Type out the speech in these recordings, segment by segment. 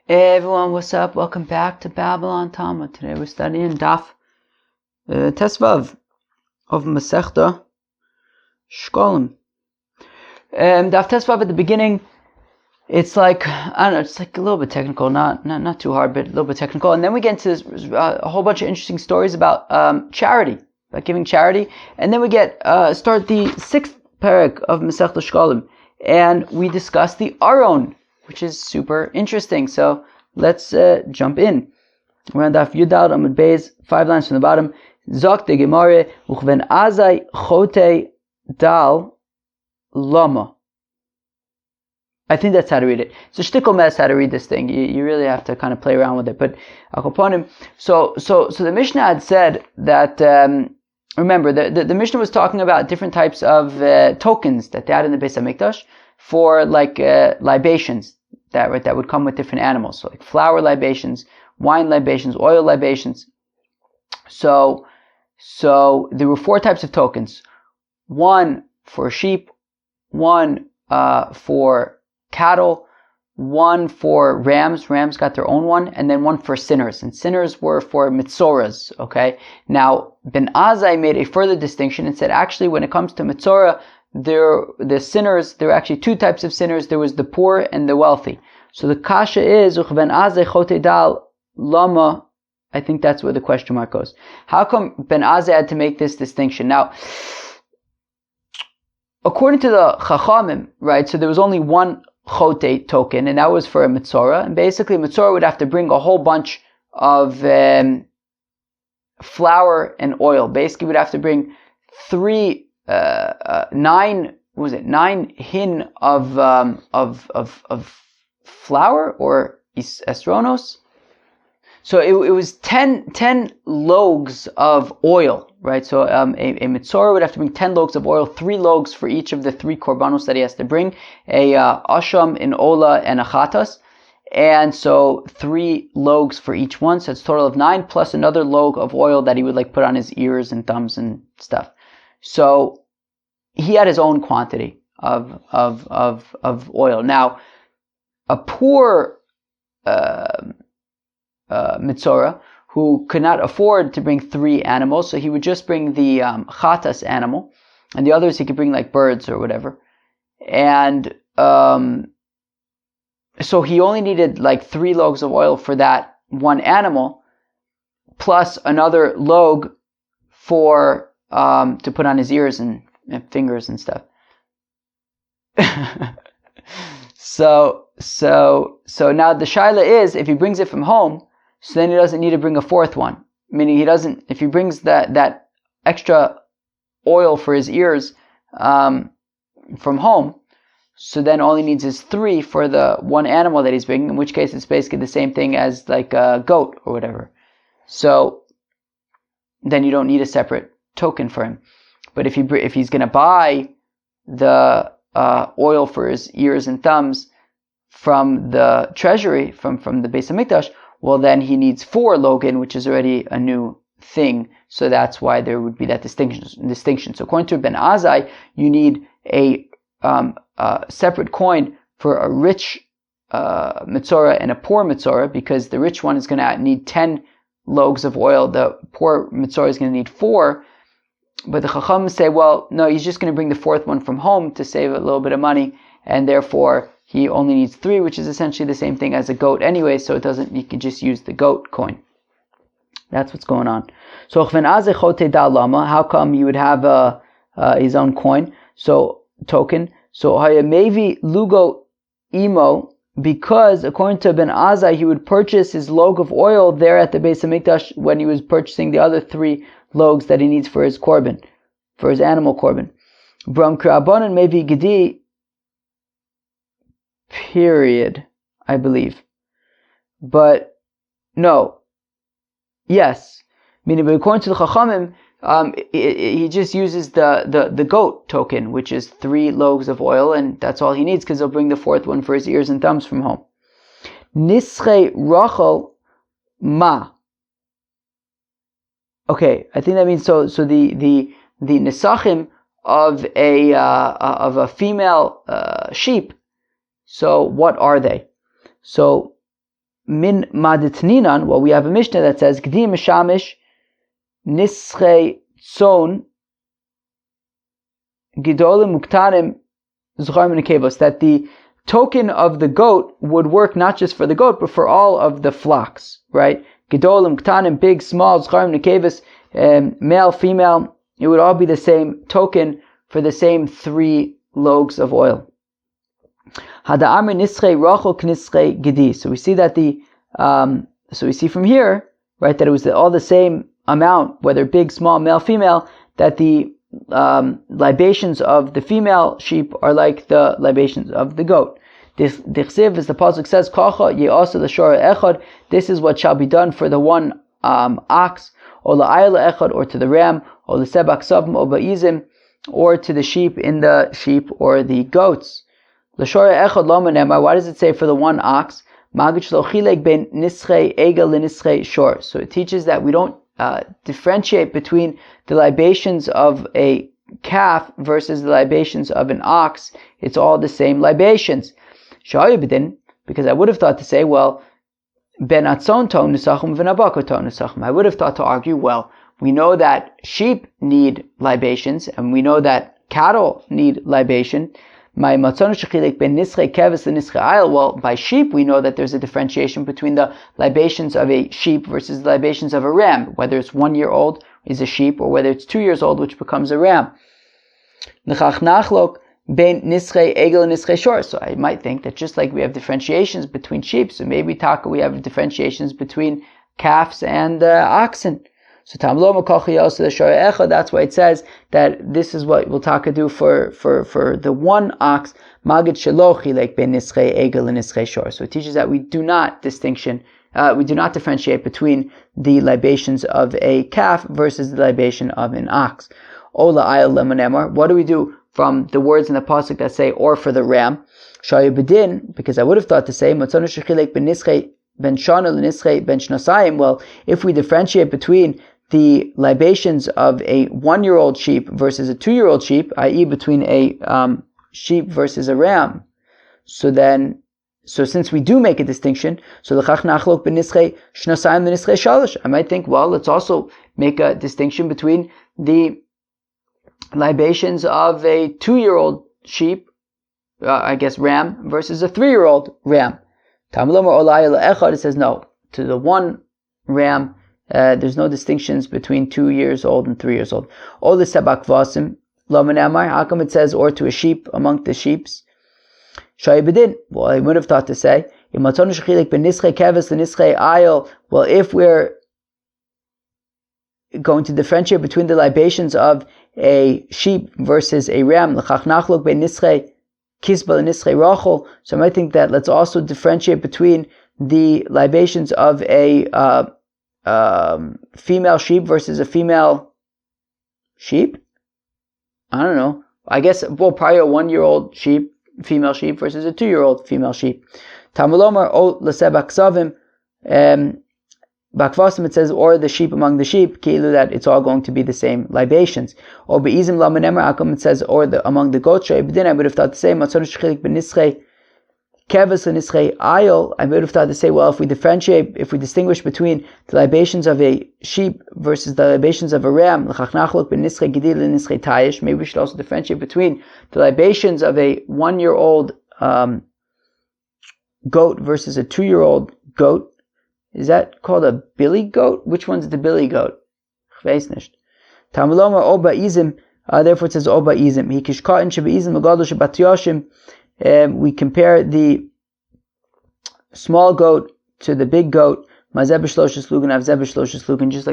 Hey everyone, what's up? Welcome back to Babylon Talmud. Today we're studying Daf Tesvav of Masechta Sheqalim. Daf Tesvav at the beginning, it's like, I don't know, it's like a little bit technical, not too hard, but a little bit technical. And then we get into this, a whole bunch of interesting stories about charity, about giving charity. And then we start the sixth parak of Masechta Sheqalim, and we discuss the Aron, which is super interesting. So let's jump in. We're on Daf Yudal Amud Beis, 5 lines from the bottom. Zok de Gemara uchven azai chote dal lama. I think that's how to read it. It's a shtickle mess how to read this thing. You really have to kind of play around with it. But akoponim. So the Mishnah had said that. Remember, the Mishnah was talking about different types of tokens that they had in the Beis Hamikdash for like libations that would come with different animals, so like flour libations, wine libations, oil libations. So there were 4 types of tokens: one for sheep, one for cattle, one for rams. Rams got their own one, and then one for sinners. And sinners were for mitzoras. Okay. Now Ben Azai made a further distinction and said, actually, when it comes to mitzora, the sinners, there were actually 2 types of sinners. There was the poor and the wealthy. So the kasha is Ben Azai chote dal lama. I think that's where the question mark goes. How come Ben Azai had to make this distinction? Now, according to the Chachamim, right? So there was only one chote token, and that was for a mitzora. And basically, a mitzora would have to bring a whole bunch of flour and oil. Basically, would have to bring 9 hin of flour, or esronos. So it was 10 logs of oil, right? So a mitzora would have to bring 10 logs of oil, 3 logs for each of the 3 korbanos that he has to bring, a asham, an ola, and a chatas. And so 3 logs for each one, so it's a total of 9, plus another log of oil that he would like put on his ears and thumbs and stuff. So he had his own quantity of oil. Now, a poor mitzora who could not afford to bring 3 animals, so he would just bring the chatas animal, and the others he could bring like birds or whatever. And so he only needed like 3 logs of oil for that one animal, plus another log for to put on his ears and fingers and stuff. So now the shaila is, if he brings it from home, so then he doesn't need to bring a 4th one. Meaning if he brings that extra oil for his ears from home, so then all he needs is 3 for the one animal that he's bringing, in which case it's basically the same thing as like a goat or whatever. So then you don't need a separate token for him. But if he's going to buy the oil for his ears and thumbs from the treasury, from the Beis Hamikdash, well, then he needs 4 logan, which is already a new thing. So that's why there would be that distinction. So according to Ben Azai, you need a separate coin for a rich mitzora and a poor mitzora, because the rich one is going to need 10 logs of oil. The poor mitzora is going to need 4. But the Chacham say, well, no, he's just going to bring the 4th one from home to save a little bit of money, and therefore he only needs 3, which is essentially the same thing as a goat anyway, so you can just use the goat coin. That's what's going on. So, how come you would have his own coin, so token? So, hayamevi lugo imo, because according to Ben Azai, he would purchase his log of oil there at the Beis Hamikdash when he was purchasing the other 3 logs that he needs for his korban, for his animal korban. Bram Krabonan maybe Gedi, period, I believe. But no. Yes. Meaning, but according to the Chachamim, he just uses the goat token, which is 3 logs of oil, and that's all he needs, because he'll bring the 4th one for his ears and thumbs from home. Nische Rachel Ma. Okay, I think that means so the nesachim of a female sheep. So what are they? So min maditninan, well, we have a Mishnah that says Gdi Mishamish Nische Tzon Gidolim Muktanim Zcharim Nekevos, that the token of the goat would work not just for the goat, but for all of the flocks, right? Gidolim Muktanim, big, small, Zcharim Nekevos, male, female, it would all be the same token for the same 3 logs of oil. So we see that so we see from here, right, that it was all the same amount, whether big, small, male, female, that the libations of the female sheep are like the libations of the goat. This dichsiv, as the pasuk says, Kacha ye'asa l'shora echad. This is what shall be done for the one ox, or la'ayla echad, or to the ram, or l'sebak savim, or ba'izim, or to the sheep in the sheep or the goats. L'shora echad lo menemar. Why does it say for the one ox? Magid shelo chilek ben nischei egel l'nischei shor. So it teaches that we don't differentiate between the libations of a calf versus the libations of an ox. It's all the same libations. Because I would have thought to say, well, ben atzon ton nusachim ben abako ton nusachim. I would have thought to argue, well, we know that sheep need libations, and we know that cattle need libation. Well, by sheep we know that there's a differentiation between the libations of a sheep versus the libations of a ram, whether it's 1 year old is a sheep, or whether it's 2 years old, which becomes a ram. So I might think that just like we have differentiations between sheep, so maybe we have differentiations between calves and oxen. So that's why it says that this is what we'll do for the one ox. So it teaches that we do not differentiate between the libations of a calf versus the libation of an ox. What do we do from the words in the pasuk that say or for the ram? Because I would have thought to say well, if we differentiate between the libations of a 1-year-old sheep versus a 2-year-old sheep, i.e. between a sheep versus a ram, so since we do make a distinction, so I might think, well, let's also make a distinction between the libations of a 2-year-old sheep, ram, versus a 3-year-old ram. It says no, to the one ram, there's no distinctions between 2 years old and 3 years old. All the sebak vasim, how come it says or to a sheep among the sheeps? Well, I would have thought to say, well, if we're going to differentiate between the libations of a sheep versus a ram, so I might think that let's also differentiate between the libations of a female sheep versus a female sheep. I don't know. I guess, well, probably a 1-year-old sheep, female sheep, versus a 2-year-old female sheep. Tamulomar o lesebak savim. Bakvasim, it says, or the sheep among the sheep, kilu, that it's all going to be the same libations. Or beizim lamenemer, akum, it says, or among the goats. Then I would have thought the same. Kevis and Nischei Ayol, I would have thought to say, well, if we distinguish between the libations of a sheep versus the libations of a ram, maybe we should also differentiate between the libations of a 1-year-old goat versus a 2-year-old goat. Is that called a billy goat? Which one's the billy goat? Therefore it says Oba Izim. We compare the small goat to the big goat. Just like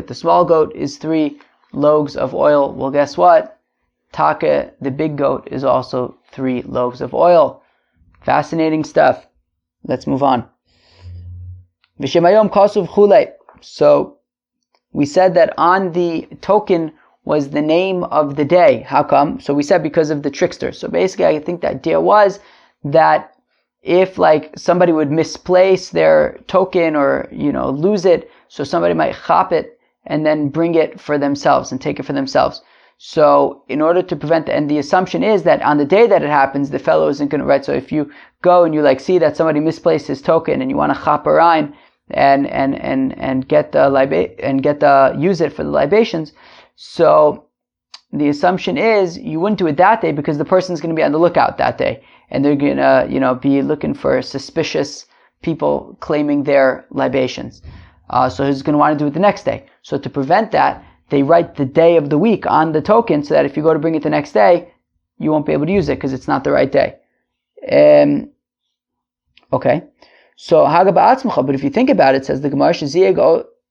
the small goat is 3 loaves of oil. Well, guess what? Taka, the big goat, is also 3 loaves of oil. Fascinating stuff. Let's move on. So we said that on the token was the name of the day. How come? So we said because of the trickster. So basically I think the idea was that if somebody would misplace their token or lose it, so somebody might chop it and then bring it for themselves and take it for themselves. So in order to prevent that, and the assumption is that on the day that it happens, the fellow isn't going to, right? So if you go and you see that somebody misplaced his token and you want to chaparain and get the use it for the libations, so the assumption is you wouldn't do it that day because the person's going to be on the lookout that day, and they're going to be looking for suspicious people claiming their libations. So he's going to want to do it the next day. So to prevent that, they write the day of the week on the token so that if you go to bring it the next day, you won't be able to use it because it's not the right day. Okay. So Haga ba'atzmacha, but if you think about it, says the Gemara, Sheziyeg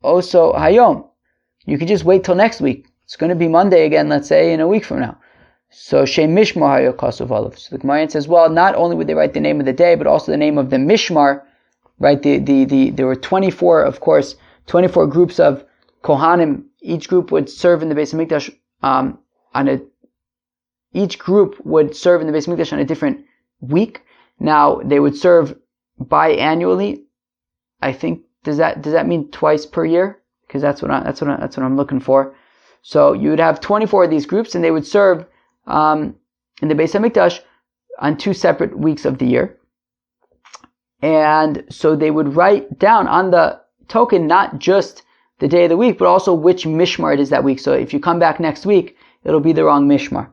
also hayom. You could just wait till next week. It's going to be Monday again, let's say, in a week from now. So Shem Mishmar hayo kasuv olav. So the Gemara says, well, not only would they write the name of the day, but also the name of the Mishmar, right? There were 24, of course, 24 groups of Kohanim. Each group would serve in the Beis Hamikdash each group would serve in the Beis Hamikdash on a different week. Now they would serve biannually. I think does that mean twice per year? Because that's what I'm looking for. So you would have 24 of these groups, and they would serve in the Beis Hamikdash on 2 separate weeks of the year. And so they would write down on the token not just the day of the week, but also which mishmar it is that week. So if you come back next week, it'll be the wrong mishmar.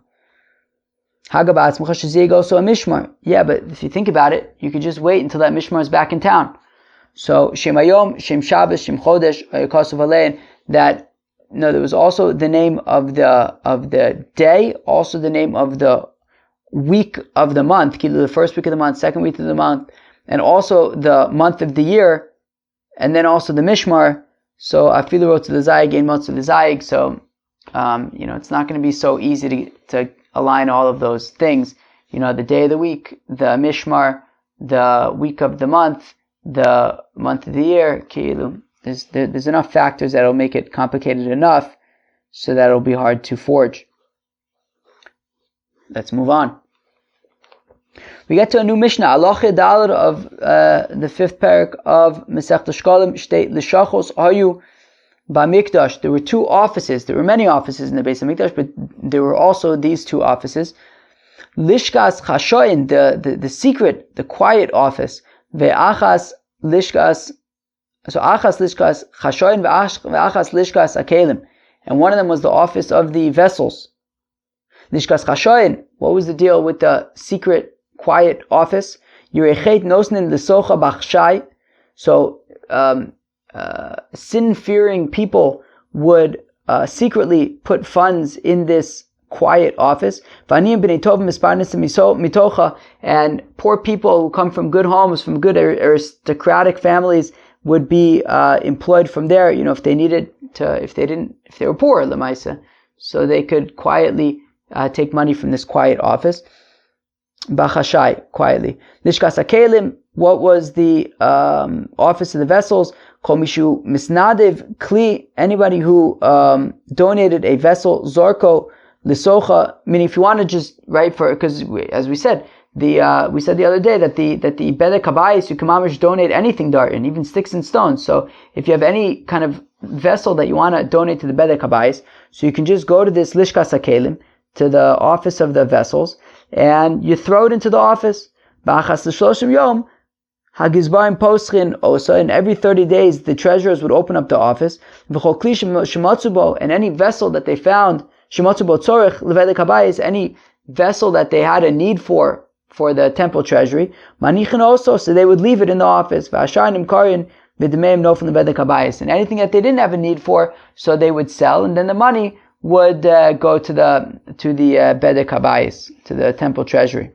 Also a mishmar. Yeah, but if you think about it, you could just wait until that mishmar is back in town. So Shem Hayom, Shem Shabbos, Shem Chodesh, Yakasav Alein, that there was also the name of the day, also the name of the week of the month, the first week of the month, second week of the month, and also the month of the year, and then also the mishmar. So Afilu wrote to the Zayig, Ein Motz to the Zayig. So it's not going to be so easy to align all of those things. The day of the week, the mishmar, the week of the month of the year. There's enough factors that'll make it complicated enough so that it'll be hard to forge. Let's move on. We get to a new Mishnah, Aloche Dalet of the 5th parak of Masechta Sheqalim, Shtei Lishachos Hayu B'Mikdash. There were 2 offices. There were many offices in the Beis Hamikdash, but there were also these 2 offices. Lishkas Chashoyin, the secret, the quiet office. Ve'achas Lishkas, so Achas Lishkas Chashoyin ve'achas Lishkas Akelim. And one of them was the office of the vessels. Lishkas Chashoyin, what was the deal with the secret quiet office? So sin-fearing people would secretly put funds in this quiet office. And poor people who come from good homes, from good aristocratic families, would be employed from there. If they needed to, if they were poor, lemaisa, so they could quietly take money from this quiet office. Bachashai, quietly. Lishkas Akelim, what was the office of the vessels? Kol mishu misnadiv kli, anybody who donated a vessel. Zorko lisocha, meaning if you want to just because as we said the other day that the bedek habayis, you can mamish donate anything dartin, even sticks and stones. So if you have any kind of vessel that you want to donate to the bedek habayis, so you can just go to this Lishkas Akelim, to the office of the vessels, and you throw it into the office. And every 30 days the treasurers would open up the office, and any vessel that they found, any vessel that they had a need for the temple treasury, so they would leave it in the office. And anything that they didn't have a need for, so they would sell, and then the money would go to the bedek habayis, to the temple treasury.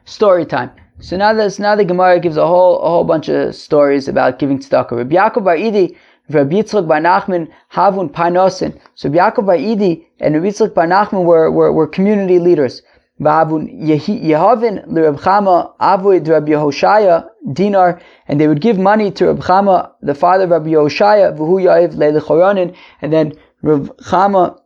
Story time. So now the Gemara gives a whole bunch of stories about giving tzedakah. Rabbi Yaakov bar Idi, Rabbi Yitzchak bar Nachman havun parnosin. So Rabbi Yaakov bar Idi and Rabbi Yitzchak bar Nachman were community leaders. V'havun Yehavin l'Reb Chama avoid Rabbi Yehoshaya dinar, and they would give money to Reb Chama, the father of Rabbi Yehoshaya, v'hu ya'iv le'lechoronin, and then Reb Chama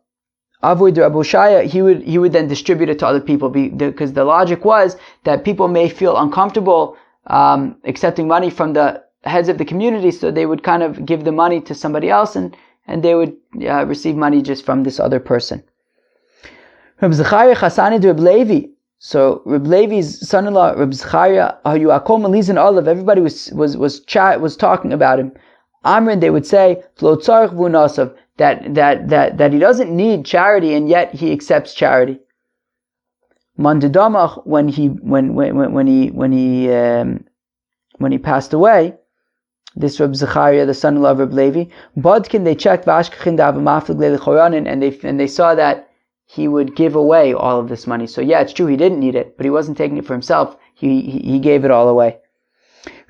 Avoid Rabbi Yehoshaya, he would then distribute it to other people, because the logic was that people may feel uncomfortable accepting money from the heads of the community, so they would kind of give the money to somebody else, and they would receive money just from this other person. Reb Zechariah Chasani to Reb Levi. So Reb Levi's son-in-law, Reb Zechariah, Hayuakom Elizan Olav, everybody was talking about him. Amrin, they would say, that he doesn't need charity, and yet he accepts charity. Mandadamach, when he passed away, this Reb Zechariah, the son-in-law of Reb Levi, Bodkin, they checked and they saw that he would give away all of this money. So yeah, it's true, he didn't need it, but he wasn't taking it for himself. He gave it all away.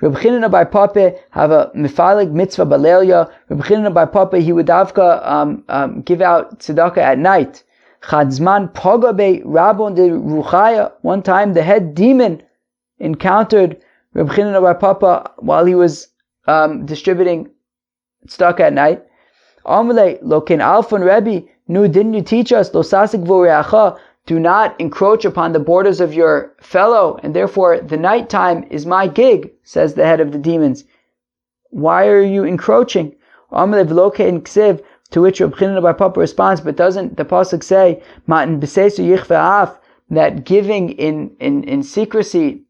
Reb Chanina bar Papa have a mifalig mitzvah balelia. Reb Chanina bar Papa, he would davka give out tzedakah at night. Chadzman pogabe rabon de ruchaya. One time, the head demon encountered Reb Chanina bar Papa while he was distributing tzedakah at night. Amrle lokin alfon Rebbe. No, didn't you teach us, Lo sasik v'reacha, do not encroach upon the borders of your fellow, and therefore the nighttime is my gig, says the head of the demons. Why are you encroaching? Amalev loke in ksiv, to which Reb Chanina bar Papa responds, but doesn't the pasuk say, Ma'an b'seisu yichve'af, that giving in secrecy,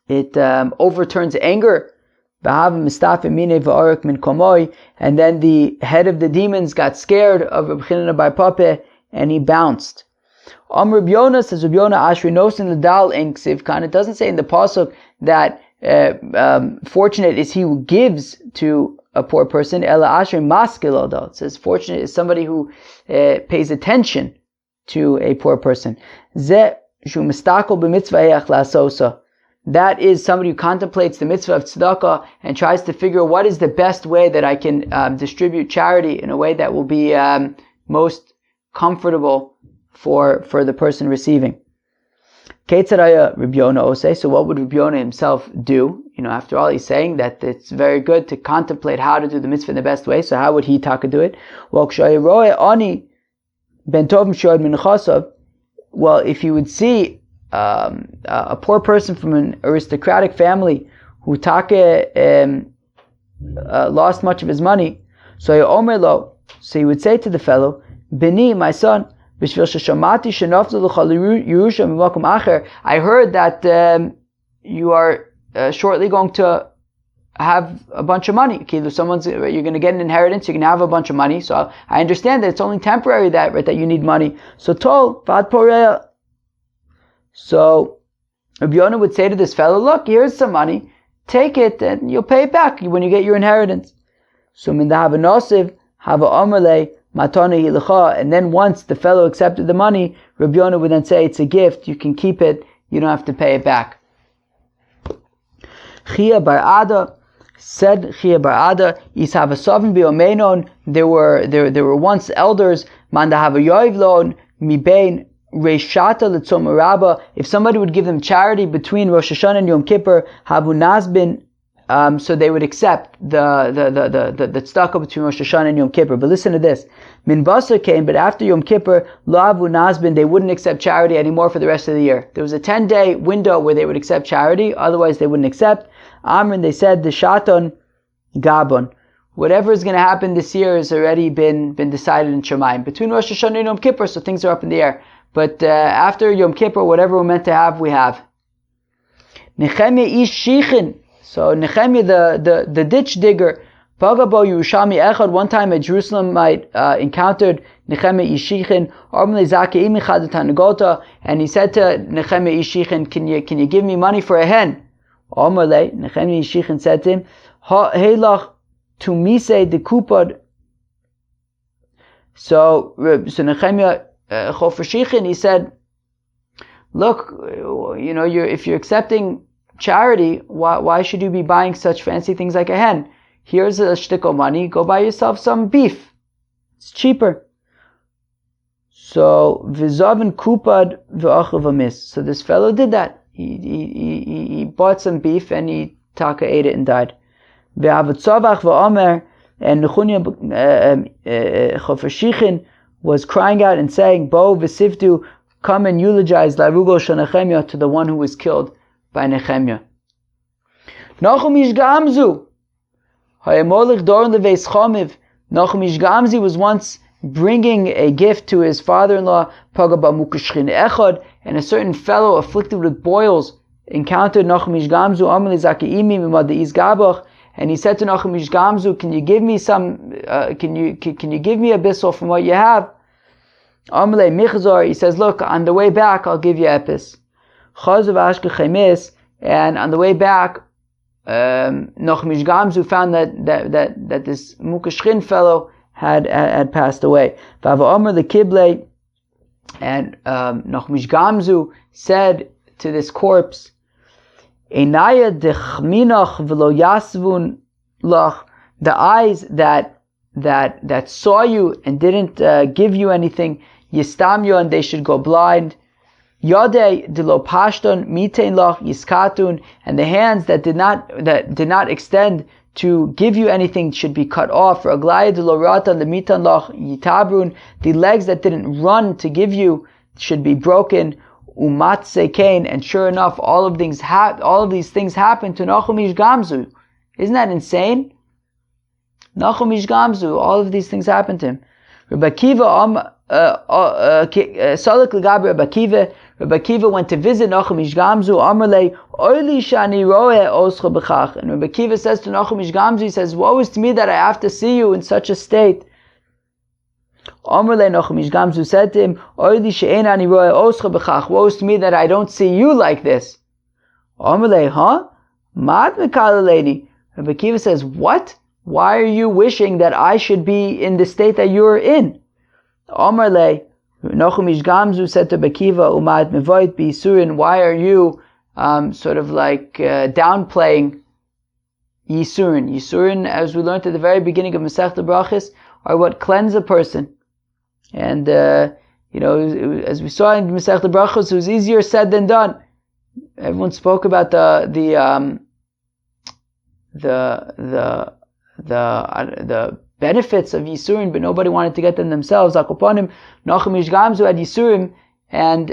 it overturns anger? And then the head of the demons got scared of Reb Chanina bar Papa and he bounced. Reb Yonah says, Reb Yonah Ashri Nosin Ladal in Ksiv Khan. It doesn't say in the pasuk that fortunate is he who gives to a poor person. Ela Ashri Maskil Ladal. It says fortunate is somebody who pays attention to a poor person. Ze Shu Mistakel b'mitzvah lasosa. That is somebody who contemplates the mitzvah of tzedakah and tries to figure what is the best way that I can distribute charity in a way that will be most comfortable for the person receiving. Ketzaraya Reb Yonah Osei. So what would Reb Yonah himself do? After all, he's saying that it's very good to contemplate how to do the mitzvah in the best way. So how would he taka do it? Well, if you would see a poor person from an aristocratic family who lost much of his money, so he would say to the fellow, Beni, my son, I heard that you are shortly going to have a bunch of money. You're going to get an inheritance, you're going to have a bunch of money. So I understand that it's only temporary that you need money. So So Rabbi Yonah would say to this fellow, look, here's some money, take it and you'll pay it back when you get your inheritance. So min have a nosiv, have a amalei, matana hilacha, and then once the fellow accepted the money, Rabbi Yonah would then say, it's a gift, you can keep it, you don't have to pay it back. Chia bar Ada said, Chia bar Ada, is have a sovin biomenon, there were once elders, man da have a yoivlon, mi bein, Reishata l'tzom rabba. If somebody would give them charity between Rosh Hashanah and Yom Kippur, habu nazbin, so they would accept the tzedakah between Rosh Hashanah and Yom Kippur. But listen to this: Min Basar came, but after Yom Kippur, lo habu nazbin, they wouldn't accept charity anymore for the rest of the year. There was a 10-day window where they would accept charity; otherwise, they wouldn't accept. Amrin, they said the shaton gabon. Whatever is going to happen this year has already been decided in Shemayim between Rosh Hashanah and Yom Kippur, so things are up in the air. But after Yom Kippur, whatever we're meant to have, we have. Nehemiah ish shichin. So Nehemiah, the ditch digger, Pagabo Yerushalmi Echad. One time a Jerusalemite encountered Nehemiah ish shichin. And he said to Nehemiah ish shichin, can you give me money for a hen? Nehemiah ish shichin said to him, Heilach to mise de kupad. So Nehemiah Chofer Shichin, he said, look, if you're accepting charity, why should you be buying such fancy things like a hen? Here's a shtick of money, go buy yourself some beef. It's cheaper. So, v'zavin kupad v'achav amis. So this fellow did that. He bought some beef and he ate it and died. V'avatzavach v'omer, and Nechunya Chofer Shichin was crying out and saying, Bo v'siftu, come and eulogize Larugo Nehemiah, to the one who was killed by Nehemiah. Nachum Ishgamzu, Hayamolich Doron Leveis Chomiv. Nachum Ishgamzi was once bringing a gift to his father-in-law, and a certain fellow afflicted with boils encountered Nachum Ish Gamzu, and he said to Nachum Ish Gamzu, can you give me some, can you give me a bissel from what you have? He says, look, on the way back, I'll give you epis. And on the way back, Nachum Ish Gamzu found that this Mukashchin fellow had passed away. And Nachum Ish Gamzu said to this corpse, the eyes that saw you and didn't give you anything, yistamyo, and they should go blind. Yodei dilo pashton mitein loch yiskatun, and the hands that did not extend to give you anything should be cut off. Raglaya dilo ratan lemitan loch yitabrun, the legs that didn't run to give you should be broken. Umatse kain, and sure enough, all of these things happened to Nachum Ish Gamzu. Isn't that insane? Nachum Ish Gamzu, all of these things happened to him. Rabbi Akiva went to visit Nachum Ish Gamzu. Amarle oili shani roeh oscha b'chach. And Rabbi Akiva says to Nachum Ish Gamzu, he says, woe is to me that I have to see you in such a state. Amarle Nachum Ish Gamzu said to him, oili she'enani roeh oscha b'chach. Woe is to me that I don't see you like this. Amarle, Mad mekala lady. Rabbi Akiva says, what? Why are you wishing that I should be in the state that you're in? Amarle, Nachum Ish Gamzu said to Bakiva, Umad mevoit b'yisurin, why are you downplaying Yisurin? Yisurin, as we learned at the very beginning of Masechta Brachos, are what cleanse a person. And as we saw in Masechta Brachos, it was easier said than done. Everyone spoke about the benefits of Yisurim, but nobody wanted to get them themselves. Akoponim, Nachum Ish Gamzu had Yisurim, and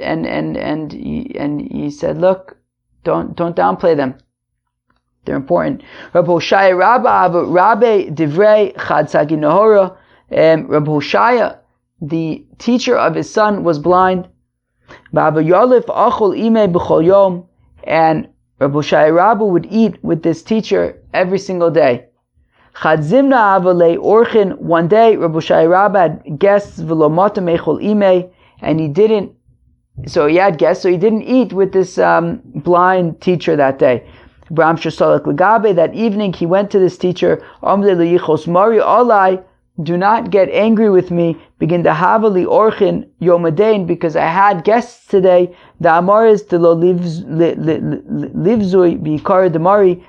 he said, look, don't downplay them. They're important. Rabbi Hoshaya Rabbe Divrei Chad Sagi Nahora. Rabbi Hoshaya, the teacher of his son, was blind. Baba Yolif Achol Ime B'chol Yom, and Rabbi Hoshaya Rabbe would eat with this teacher every single day. Chadzimna avalei orchin. One day, Rabbi Hoshaya Rabbe had guests v'lomata mechol ime, and he didn't eat with this blind teacher that day. Bram Shasalak Lagabe, that evening he went to this teacher. Amle leyichos mari alai, do not get angry with me. Begin to havali orchin yomadein, because I had guests today. The amaris de lo livzui b'ikar demari.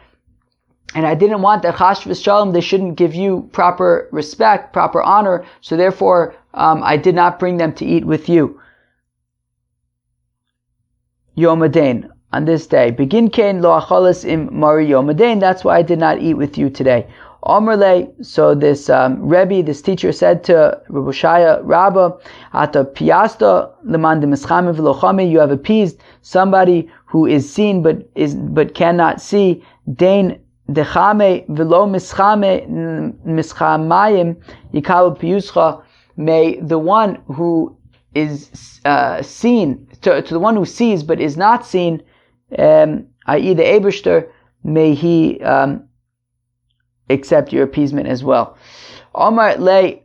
And I didn't want that chash v'shalom, they shouldn't give you proper respect, proper honor, so therefore I did not bring them to eat with you. Yom Adain, on this day. Begin kain lo achalas im mari Yom Adain, that's why I did not eat with you today. Omerle, so this Rebbe, this teacher said to Rabbi Hoshaya Rabba, Ata piasta leman de mischame v'lochame, you have appeased somebody who is seen but cannot see. Dain dechame v'lo mischamayim yikalu piyuscha. May the one who is seen, to the one who sees but is not seen, i.e. the Eibishter, may he accept your appeasement as well. Omar le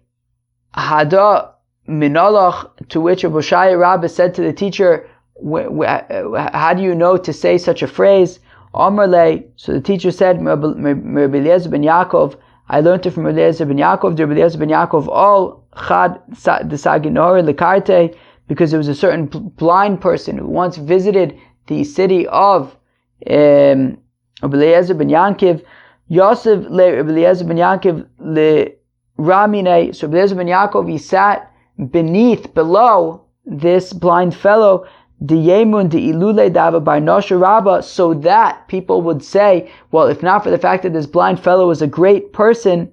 hada minalach, to which Rabbi Hoshaya Rabba said to the teacher, how do you know to say such a phrase? Omar le, so the teacher said, Rabbi Eliezer ben Yaakov, I learned it from Rabbi Eliezer ben Yaakov. Rabbi Eliezer ben Yaakov, all chad the saginor lekarte, because there was a certain blind person who once visited the city of Rabbi Eliezer ben Yankiv. Yosef le Rabbi Eliezer ben Yaakov le ramine. So Rabbi Eliezer ben Yaakov, he sat below this blind fellow, the yemun the ilule dava by nosha rabba, so that people would say, well, if not for the fact that this blind fellow was a great person,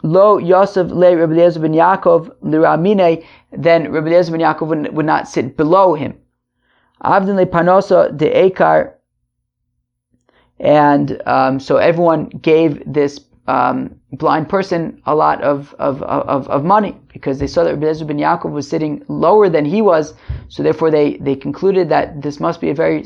lo Yosef le Rabbi Eliezer ben Yaakov le ramine, then Rabbi Eliezer ben Yaakov would not sit below him. Avdin le panosa de ekar. And so everyone gave this blind person a lot of money, because they saw that Rabbi Eliezer ben Yaakov was sitting lower than he was, so therefore they concluded that this must be a very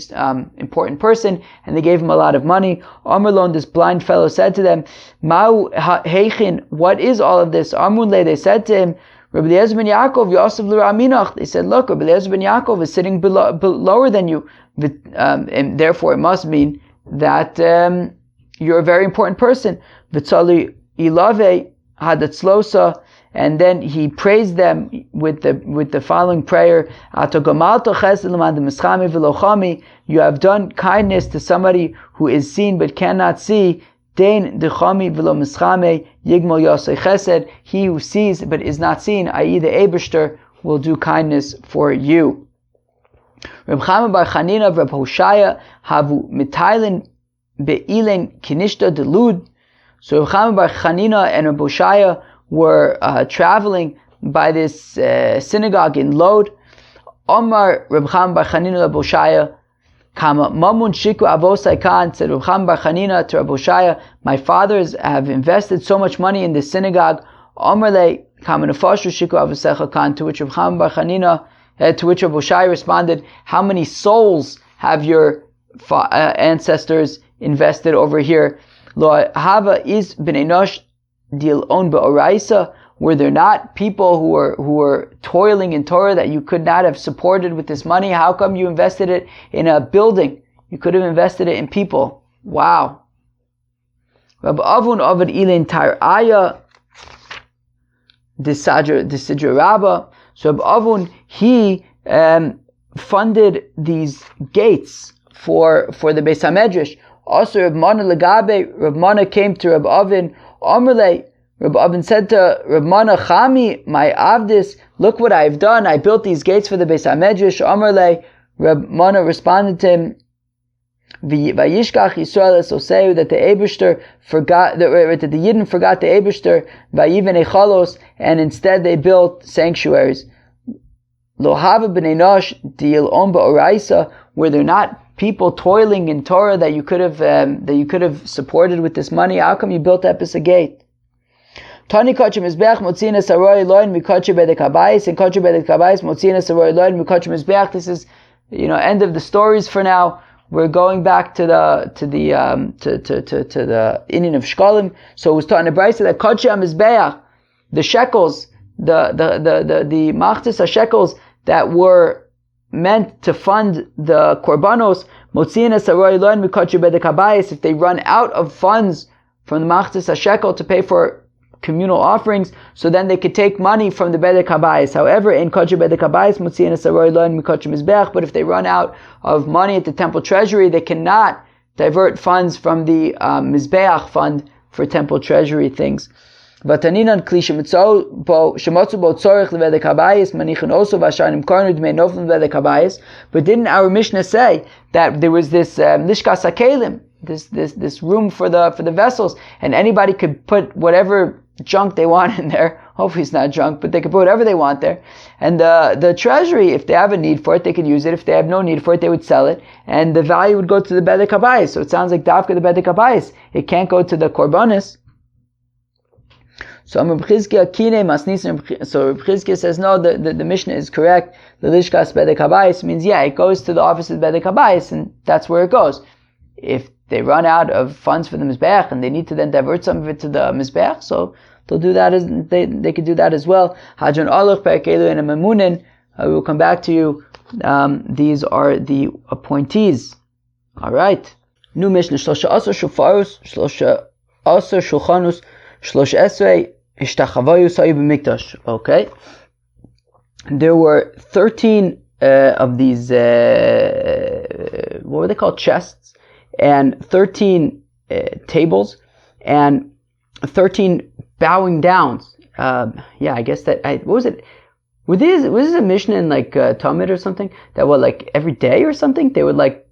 important person, and they gave him a lot of money. Amrlon, this blind fellow, said to them, Ma'u heichin, what is all of this? Amrunle, they said to him, Rabbi Eliezer ben Yaakov Yosef l'Raminach. They said, look, Rabbi Eliezer ben Yaakov is sitting lower than you, and therefore it must mean that you're a very important person. V'tzali ilave hadatzlosa, and then he praised them with the following prayer: you have done kindness to somebody who is seen but cannot see. Dein dechami v'lo mischame yigmol yosei chesed. He who sees but is not seen, i.e. the Eibishter, will do kindness for you. Reb Chama bar Chanina v'Reb Hoshaya havu mitailin be'ilen kinishta delud. So Reb Chama bar Chanina and Reb Hoshaya were traveling by this synagogue in Lod. Omar Reb Chama bar Chanina Reb Hoshaya, Kama mamun shiku avosai kan, said Reb Chama bar Chanina to Reb Hoshaya, my fathers have invested so much money in this synagogue. Omar le kama nefashu shiku avosecha kan, to which Reb Chama bar Chanina, to which Reb Hoshaya responded, how many souls have your ancestors invested over here? Lo hava is b'nei nosh dil on be'oraisa. Were there not people who were toiling in Torah that you could not have supported with this money? How come you invested it in a building? You could have invested it in people. Wow. Rabbi Avun Avad Ilin Tar'aya Desidra Rabba. So Rabbi Avun, he funded these gates for the Beis HaMedrash. Also Reb Mana Legabe, Reb Mana came to Reb Avin, Amrle, Reb Avin said to Reb Mana, Chami, my Avdis, look what I've done. I built these gates for the Beis HaMedrash. Amrle, Reb Mana responded to him, Vayishkach Yisrael es Oseu, that the Eibishter forgot, that the Yidden forgot the Eibishter, Vayiven Echalos, and instead they built sanctuaries. Lo hava b'nei nosh dil on ba'oraisa, were there not people toiling in Torah that you could have supported with this money? How come you built up as a gate? Tani kachim mizbeach motzina saroi loin mikachi bedek habayis, and kachi bedek habayis motzina saroi loin mikachi mizbeach. This is, end of the stories for now. We're going back to the Indian of Sheqalim. So it was taught in the Brisa that kachi mizbeach, the shekels, the machtis shekels that were meant to fund the korbanos, motzina saroi loin mikachi bedek habayis, if they run out of funds from the machtis shekel to pay for communal offerings, so then they could take money from the bedek habayis. However, in kachi bedek habayis motzina saroi loin mikachi mizbeach, but if they run out of money at the temple treasury, they cannot divert funds from the mizbeach fund for temple treasury things. Vataninan kli shematzu bo tzorich levedek habayis manichin also v'ashanim karnu dmei noflim levedek habayis. But didn't our Mishnah say that there was this lishkas hakelim, this room for the vessels, and anybody could put whatever junk they want in there? Hopefully it's not junk, but they could put whatever they want there. And the treasury, if they have a need for it, they could use it. If they have no need for it, they would sell it, and the value would go to the bedek habayis. So it sounds like dafka the bedek habayis. It can't go to the korbanis. So Reb Chizkiya says, no, the Mishnah is correct. The lishkas bedek habayis means, it goes to the office of bedek habayis, and that's where it goes. If they run out of funds for the mizbeach and they need to then divert some of it to the mizbeach, so they'll do that they could do that as well. Hadron Aleph Perkelu and a Mamunin. We will come back to you. These are the appointees. All right. New Mishnah. Shlosha Asar Shufarus, Shlosha Asar Shulchanus, Shlosh Esrei Ishtachavayu Sayu b'Mikdash. Okay. There were 13 of these. What were they called? Chests. And 13 tables, and 13 bowing downs. I guess that, what was it? Was this a Mishnah in Talmud or something? That were every day or something? They would I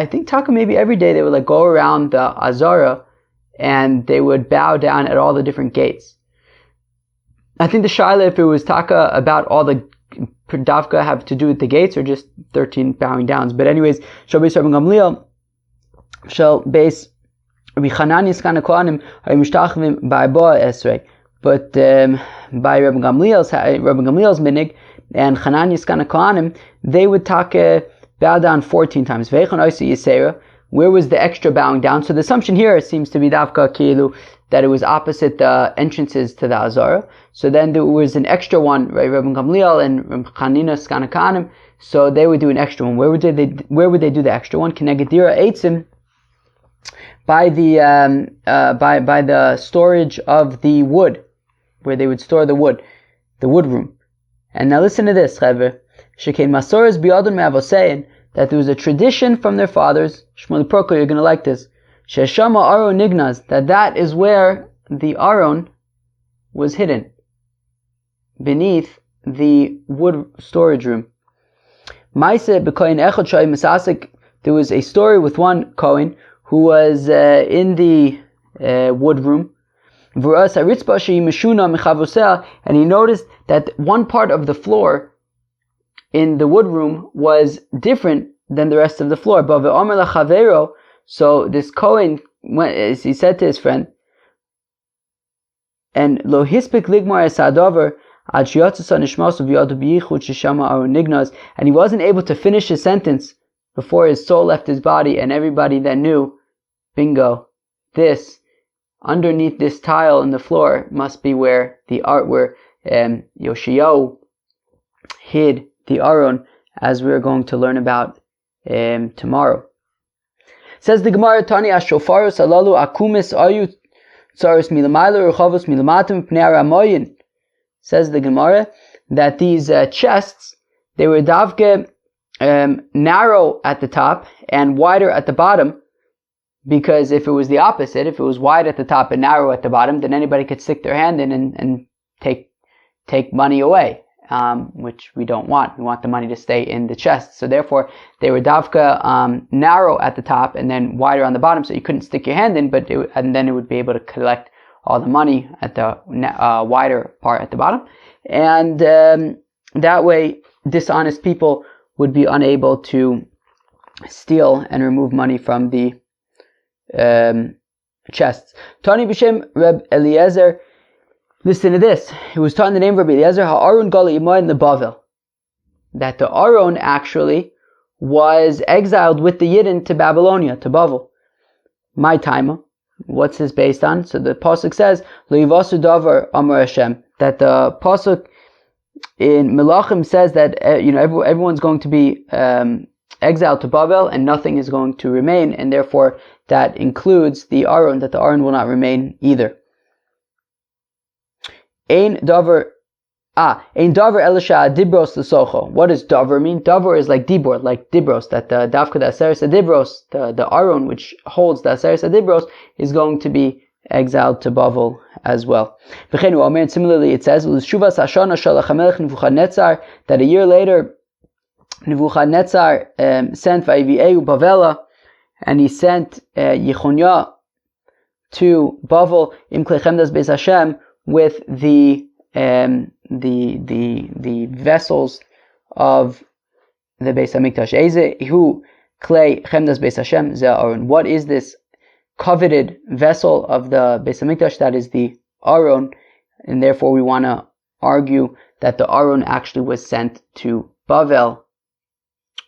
think Taka maybe every day they would go around the Azara and they would bow down at all the different gates. I think the Shaila, if it was Taka about all the Dafka have to do with the gates or just 13 bowing downs. But anyways, Shal Beis Rabban Gamliel, Shal Beis Rabbi Chananias kana Kohanim are mishtachvim ba'arba esrei. But by Rabbi Gamliel's minig and Chananias kana Kohanim, they would bow down 14 times. Veichon oisi yisera. Where was the extra bowing down? So the assumption here seems to be Davka Kilu, that it was opposite the entrances to the Azara. So then there was an extra one, right? Rabbi Gamliel and Rabbi Chananias kana Kohanim. So they would do an extra one. Where would they do the extra one? Kenegedira Eitzim, by the storage of the wood, where they would store the wood room. And now listen to this, Chaver. Shekein Masoras biyadon me'avosein, that there was a tradition from their fathers. Shmuel Proko, you're going to like this. Sheshama Aron Nignaz, that is where the Aron was hidden, beneath the wood storage room. Maise b'koyin echad shoy misasik. There was a story with one Kohen who was in the wood room, and he noticed that one part of the floor in the wood room was different than the rest of the floor. So this Kohen went, he said to his friend, and lo hispik ligmar esadover, and he wasn't able to finish his sentence before his soul left his body, and everybody then knew, bingo, this, underneath this tile in the floor must be where Yoshiyahu hid the Aron, as we're going to learn about tomorrow. Says the Gemara, Tani Ashofaros Alalu Akumis Ayu Tsaros Milamayla Rechavos Milamatim Pnei Aramoyin. Says the Gemara that these chests, they were davke narrow at the top and wider at the bottom, because if it was the opposite, if it was wide at the top and narrow at the bottom, then anybody could stick their hand in and take money away, which we don't want. We want the money to stay in the chest. So therefore, they were davka narrow at the top and then wider on the bottom, so you couldn't stick your hand in, and then it would be able to collect all the money at the wider part at the bottom. And that way, dishonest people would be unable to steal and remove money from the chests. Tani b'shem Reb Eliezer. Listen to this. It was taught in the name of Reb Eliezer, Ha'aron gali imay in the Bavel, that the Aron actually was exiled with the Yidden to Babylonia, to Bavel. My time. What's this based on? So the pasuk says, Lo yivasu davar amar Hashem, that the pasuk in Melachim says that everyone's going to be exiled to Babel and nothing is going to remain, and therefore that includes the Aron, that the Aron will not remain either. Ein davar elisha dibros l'socho. What does davar mean? Davar is like dibor, like dibros, that the dafka the aseres adibros, the Aron which holds the aseres adibros, is going to be exiled to Bavel as well. And similarly it says, that a year later Nebuchadnezzar sent Vayivi'eu Bavela, and he sent Yechonia to Bavel im klechemdas beis Hashem, with the vessels of the Beis Hamikdash. Hu klei chemdas beis Hashem ze Aron. What is this coveted vessel of the Beis Hamikdash? That is the Aron, and therefore we want to argue that the Aron actually was sent to Bavel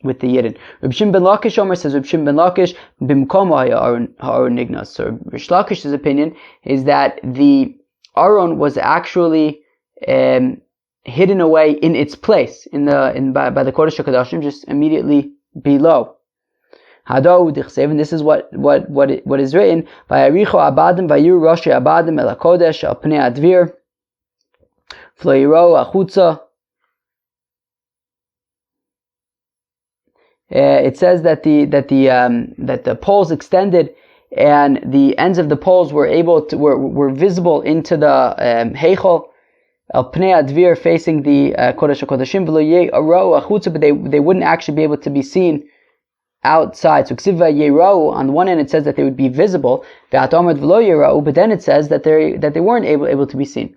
with the Yidden. Reb Shimon ben Lakish Omer says, Reb Shimon ben Lakish bimkomo haya Aron nignas. So Rish Lakish's opinion is that the Aron was actually hidden away in its place by the Kodesh HaKodashim, just immediately below. Hado dichsev, and this is what is written. Vayaricho abadim vayiru roshi abadim el hakodesh al pnei advir floiro achutza. It says that the poles extended, and the ends of the poles were visible into the heichal al pnei advir, facing the Kodesh HaKodashim, but they wouldn't actually be able to be seen outside. So ksiva yerau, on the one hand it says that they would be visible, but then it says that they weren't able to be seen.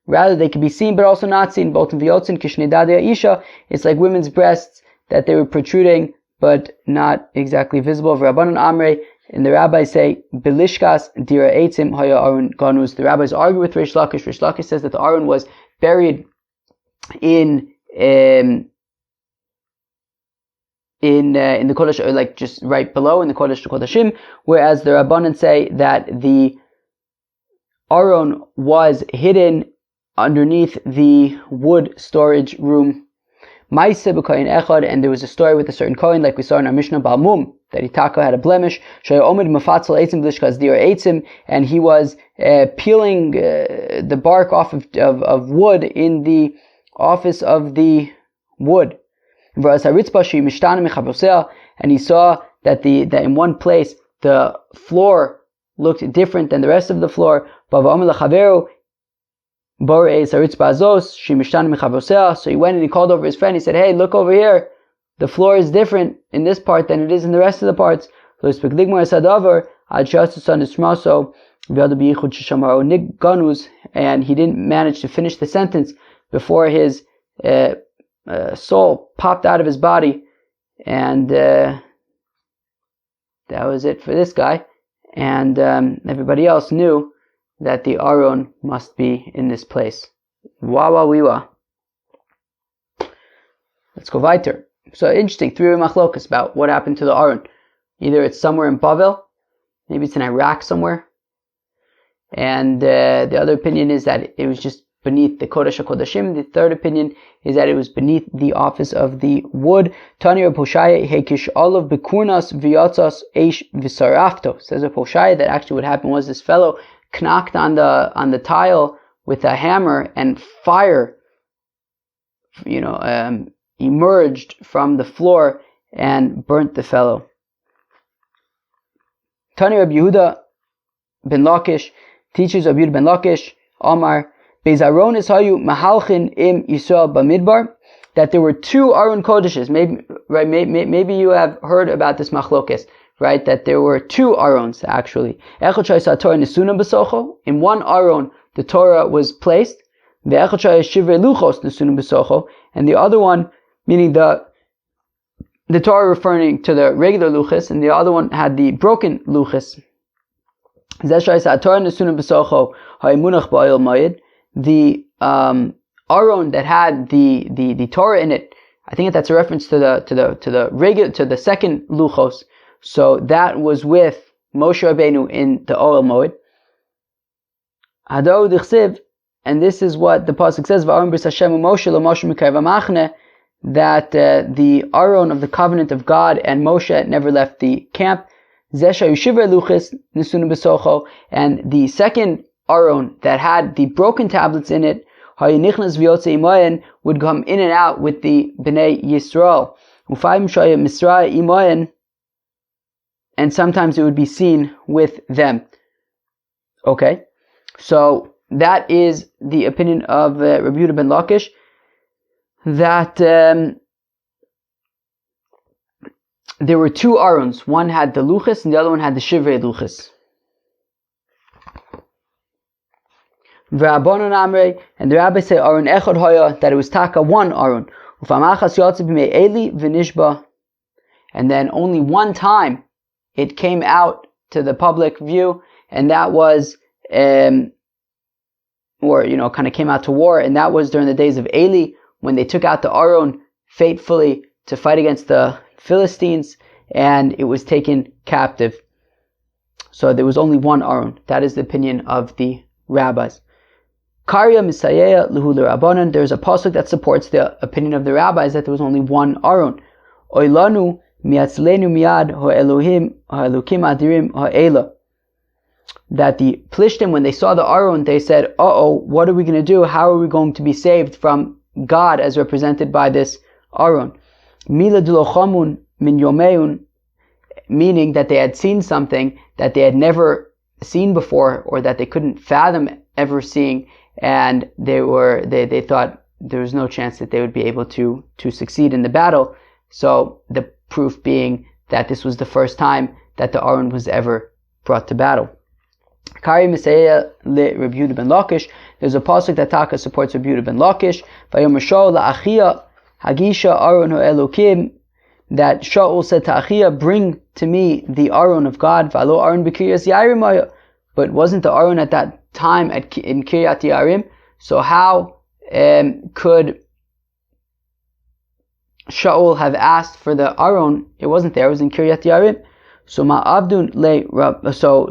Rather, they could be seen but also not seen. Both in Vyotzin Kishnedadya Isha, it's like women's breasts, that they were protruding but not exactly visible. Rabbanan Amre, and the rabbis say, Belishkas dira eitzim haya Aaron ganuz. The rabbis argue with Rish Lakish. Rish Lakish says that the Aaron was buried in the Kodesh, or like just right below in the Kodesh Kodashim, whereas the Rabbanan say that the Aaron was hidden underneath the wood storage room. Maise b'kohen echad, and there was a story with a certain kohen, like we saw in our Mishnah Balmum, that Itaka had a blemish. Shaya omid mafatzel eitzim b'lishkas dir eitzim, and he was peeling the bark off of wood in the office of the wood. And he saw that in one place the floor looked different than the rest of the floor. So he went and he called over his friend. He said, "Hey, look over here. The floor is different in this part than it is in the rest of the parts." And he didn't manage to finish the sentence before his soul popped out of his body, and that was it for this guy. And everybody else knew that the Aron must be in this place. Wah. Let's go weiter. So interesting, 3 machlokas about what happened to the Aron. Either it's somewhere in Bavel, maybe it's in Iraq somewhere, and the other opinion is that it was just beneath the Kodesh HaKodashim. The third opinion is that it was beneath the office of the wood. Tani Reb Hoshaya hekish olav bekurnas v'yatzas eish v'sarafto. Says Reb Hoshaya that actually what happened was this fellow knocked on the tile with a hammer, and fire, emerged from the floor and burnt the fellow. Tani Reb Yehuda ben Lakish teaches Reb Yehuda ben Lakish Amar Bezaronis hayu mahalchin im Yisrael b'midbar, that there were 2 Aron Kodeshes. Maybe you have heard about this machlokes, right? That there were 2 Arons actually. Echad shayis haTorah nesuna b'socho. In one Aron the Torah was placed. Ve'echad shayis shivrei luchos nesuna b'socho, and the other one, meaning the Torah referring to the regular luchos, and the other one had the broken luchos. Zeh shayis haTorah nesuna b'socho ha'imunach ba'il mayid. The Aron that had the Torah in it, I think that's a reference to the second luchos. So that was with Moshe Rabbeinu in the Ohel Moed. Hador d'chsiv, and this is what the pasuk says: "Va'aron bris Hashem u'Moshe lo Moshe mikayv ha'machne," that the Aron of the covenant of God and Moshe never left the camp. Zesha yushiver luchis nisunu b'socho, and the second Aron that had the broken tablets in it, hayinichnas v'yotze imoyen, would come in and out with the Bnei Yisrael. Ufayim shaya misra imoyen, and sometimes it would be seen with them. Okay, so that is the opinion of Rabbi Yehuda ben Lakish, that there were 2 Arons. One had the luchis and the other one had the shivrei luchis. V'Rabbanan Amrei, and the rabbis say Aron echad hoya, that it was taka 1 Aron. Ufamachas yotze b'mei Eli v'nishba, and then only one time it came out to the public view, and that was, kind of came out to war, and that was during the days of Eli, when they took out the Aron faithfully to fight against the Philistines, and it was taken captive. So there was only 1 Aron. That is the opinion of the rabbis. Karya Misayeya Luhu L'Rabbanan, there's a pasuk that supports the opinion of the rabbis that there was only 1 Aron. Oilanu miatzlenu miad ha'elohim ha'elokim adirim ha'ela. That the Plishtim, when they saw the Aron, they said, what are we going to do? How are we going to be saved from God as represented by this Aron? Mila dulochamun min yomeun, meaning that they had seen something that they had never seen before, or that they couldn't fathom ever seeing, and they thought there was no chance that they would be able to succeed in the battle. So the proof being that this was the first time that the Aron was ever brought to battle. Kari Misayeya le Rabbi Yehuda ben Lakish. There's a pasuk that taka supports Rabbi Yehuda ben Lakish. Vayomer Shaul la'achia hagisha Aron ha'elokim that Shaul said to Achia, bring to me the Aron of God, Valo Aron b'Kiryas Yarim, but wasn't the Aron at that time in Kiryat Yarim? So how could Shaul have asked for the Aron? It wasn't there, it was in Kiryat Yarim. So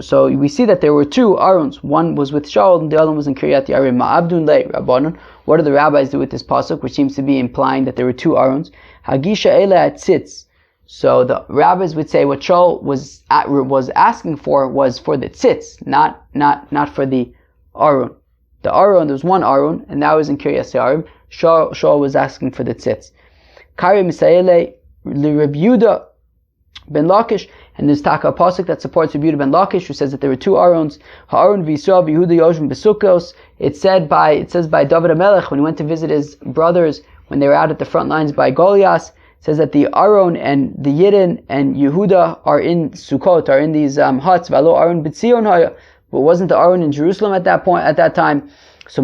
so we see that there were two Arons. One was with Shaul and the other one was in Kiryat Yarim. Ma'abdun le Rabbanon. What do the rabbis do with this pasuk, which seems to be implying that there were two Arons? Hagisha ele atzitz. So the rabbis would say what Shaul was asking for was for the tzitz, not for the Aron. The Aron, there was one Aron, and that was in Kiryat Yarim. Shaul was asking for the tzitz. Kari Misaele li Reb Yehuda ben Lakish, and there's Taka pasuk that supports Reb Yehuda ben Lakish, who says that there were two Arons. Ha'aron v'Yisrael v'Yehuda yoshvim b'Sukkos. It says by David HaMelech when he went to visit his brothers when they were out at the front lines by Goliath. It says that the Aron and the Yidden and Yehuda are in Sukkot, are in these huts. V'alo Aron b'Tzion haya. But wasn't the Aron in Jerusalem at that time? So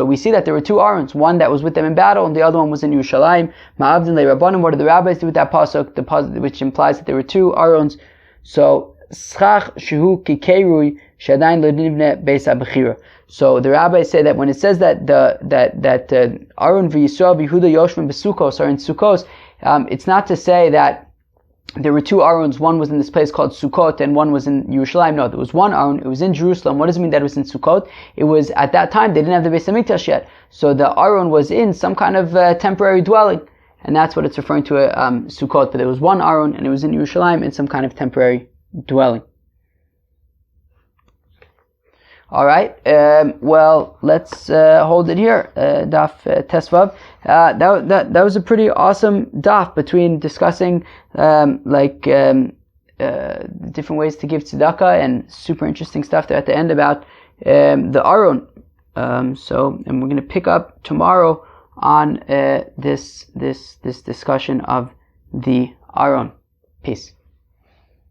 we see that there were two Arons, one that was with them in battle, and the other one was in Yerushalayim. Ma'avdin le Rabbanim. What did the rabbis do with that pasuk? The pasuk which implies that there were two Arons. So schach shehu kikerui shadayin ledivne beis habechira. So the rabbis say that when it says that Aron v'Yisrael v'Yehuda yoshvim b'Sukkos are in Sukkos, it's not to say that there were two Arons, one was in this place called Sukkot and one was in Yerushalayim. No, there was one Aron, it was in Jerusalem. What does it mean that it was in Sukkot? It was, at that time, they didn't have the Beis HaMikdash yet. So the Aron was in some kind of temporary dwelling. And that's what it's referring to, Sukkot. But there was one Aron and it was in Yerushalayim in some kind of temporary dwelling. Alright, well, let's hold it here. Daf Tesvav. That was a pretty awesome daf between discussing different ways to give tzedakah and super interesting stuff there at the end about the Aron. And we're going to pick up tomorrow on this discussion of the Aron. Peace.